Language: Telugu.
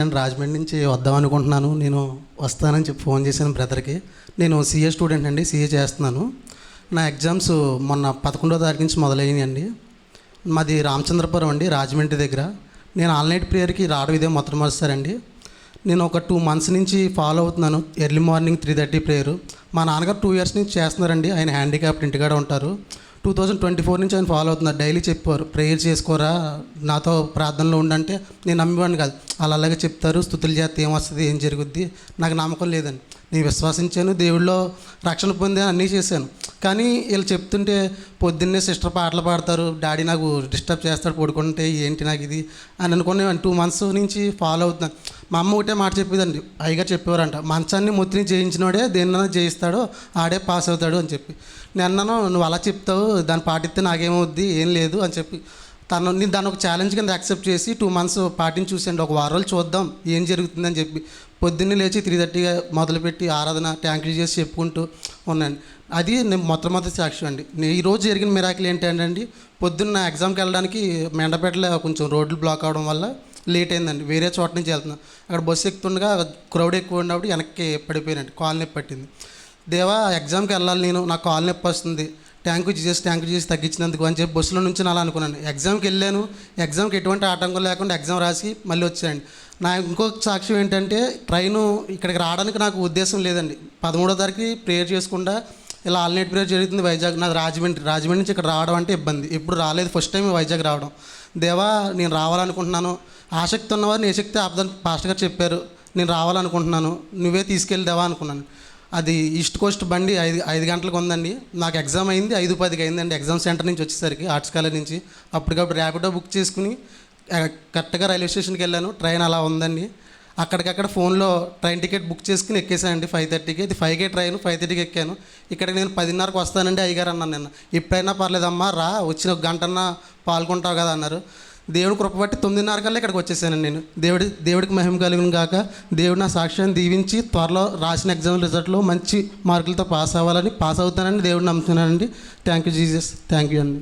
నేను రాజమండ్రి నుంచి వద్దాం అనుకుంటున్నాను. నేను వస్తానని చెప్పి ఫోన్ చేశాను బ్రదర్కి. నేను సీఏ స్టూడెంట్ అండి, సీఏ చేస్తున్నాను. నా ఎగ్జామ్స్ మొన్న 11వ తారీఖు నుంచి మొదలయ్యాయండి. మాది రామచంద్రపురం అండి, రాజమండ్రి దగ్గర. నేను ఆల్ నైట్ ప్రేయర్కి రావడం ఇదే మొట్టమొదటిసారండి. నేను ఒక 2 months నుంచి ఫాలో అవుతున్నాను. Early morning 3:30 prayer. మా నాన్నగారు 2 years నుంచి చేస్తున్నారండి. ఆయన హ్యాండిక్యాప్డ్, ఇంటికాడ ఉంటారు. 2024 నుంచి ఆయన ఫాలో అవుతున్నారు. డైలీ చెప్పారు, ప్రేయర్ చేసుకోరా, నాతో ప్రార్థనలో ఉండంటే నేను నమ్మేవాడిని కాదు. వాళ్ళు అలాగే చెప్తారు, స్తుతులు చేస్తే ఏమొస్తుంది, ఏం జరుగుద్ది, నాకు నమ్మకం లేదండి. నేను విశ్వసించాను, దేవుళ్ళో రక్షణ పొందాను, అన్నీ చేశాను. కానీ వీళ్ళు చెప్తుంటే పొద్దున్నే సిస్టర్ పాటలు పాడతారు, డాడీ నాకు డిస్టర్బ్ చేస్తాడు పడుకుంటే, ఏంటి నాకు ఇది అని అనుకుని 2 months నుంచి ఫాలో అవుతున్నాను. మా అమ్మ ఒకటే మాట చెప్పేదండి, అయ్యగారు చెప్పేవారంట, మంచాన్ని ముత్తిని జయించినోడే దేన్నైనా జయిస్తాడో ఆడే పాస్ అవుతాడు అని చెప్పి. నేను అన్నాను, నువ్వు అలా చెప్తావు, దాన్ని పాటిస్తే నాకేమవుద్ది, ఏం లేదు అని చెప్పి నేను దాన్ని ఒక ఛాలెంజ్ కింద యాక్సెప్ట్ చేసి 2 months పాటించి చూసాను. ఒక వారం రోజులు చూద్దాం ఏం జరుగుతుందని చెప్పి పొద్దున్నే లేచి 3:30 మొదలుపెట్టి ఆరాధన ట్యాంకులు చేసి చెప్పుకుంటూ ఉన్నాను. అది నేను మొట్టమొదటి సాక్ష్యం అండి. ఈరోజు జరిగిన మిరాకిల్ ఏంటంటే, పొద్దున్న ఎగ్జామ్కి వెళ్ళడానికి మెండపేటలో కొంచెం రోడ్లు బ్లాక్ అవడం వల్ల లేట్ అయిందండి. వేరే చోట నుంచి వెళ్తున్నాను. అక్కడ బస్సు ఎక్కుతుండగా క్రౌడ్ ఎక్కువ ఉన్నప్పుడు వెనక్కి పడిపోయినండి, కాలు నొప్పి పట్టింది. దేవా, ఎగ్జామ్కి వెళ్ళాలి నేను, నాకు కాలు నొప్పి వస్తుంది, ట్యాంకు చేసి తగ్గించినందుకు అని చెప్పి బస్సులో నుంచి అలా అనుకున్నాను. ఎగ్జామ్కి వెళ్ళాను, ఎగ్జామ్కి ఎటువంటి ఆటంకం లేకుండా ఎగ్జామ్ రాసి మళ్ళీ వచ్చాయండి. నా ఇంకొక సాక్ష్యం ఏంటంటే, ట్రైను ఇక్కడికి రావడానికి నాకు ఉద్దేశం లేదండి. 13వ తారీఖు ప్రేయర్ చేసుకుంటా ఇలా ఆల్ నైట్ ప్రేయర్ జరుగుతుంది వైజాగ్. నాది రాజమండ్రి నుంచి ఇక్కడ రావడం అంటే ఇబ్బంది, ఎప్పుడు రాలేదు, ఫస్ట్ టైం వైజాగ్ రావడం. దేవా, నేను రావాలనుకుంటున్నాను, ఆసక్తి ఉన్నవారు నీ శక్తి ఆపదని పాస్టర్ గారు చెప్పారు, నేను రావాలనుకుంటున్నాను, నువ్వే తీసుకెళ్ళి దేవా అనుకున్నాను. అది ఈస్ట్ కోస్ట్ బండి 5 గంటలకు ఉందండి. నాకు ఎగ్జామ్ అయింది 5:10 అయిందండి. ఎగ్జామ్ సెంటర్ నుంచి వచ్చేసరికి ఆర్ట్స్ కాలేజ్ నుంచి అప్పటికప్పుడు ర్యాపిడో బుక్ చేసుకుని కరెక్ట్గా రైల్వే స్టేషన్కి వెళ్ళాను. ట్రైన్ అలా ఉందండి. అక్కడికక్కడ ఫోన్లో ట్రైన్ టికెట్ బుక్ చేసుకుని ఎక్కేసానండి 5:30కి. ఇది 5కే ట్రైన్, 5:30కి ఎక్కాను. ఇక్కడికి నేను 10:30కి వస్తానండి అయ్యగారు అన్నాను. నిన్న ఎప్పుడైనా పర్లేదమ్మా రా, వచ్చిన 1 గంటన్నా పాల్గొంటావు కదా అన్నారు. దేవుడు కృప బట్టి 9:30 కల్లా ఇక్కడికి వచ్చేసానండి నేను. దేవుడికి మహిమ కలుగును గాక. దేవుడు నా సాక్ష్యాన్ని దీవించి త్వరలో రాసిన ఎగ్జామ్ రిజల్ట్లో మంచి మార్కులతో పాస్ అవ్వాలని, పాస్ అవుతానని దేవుడిని నమ్ముతున్నానండి. Thank you Jesus, thank you అండి.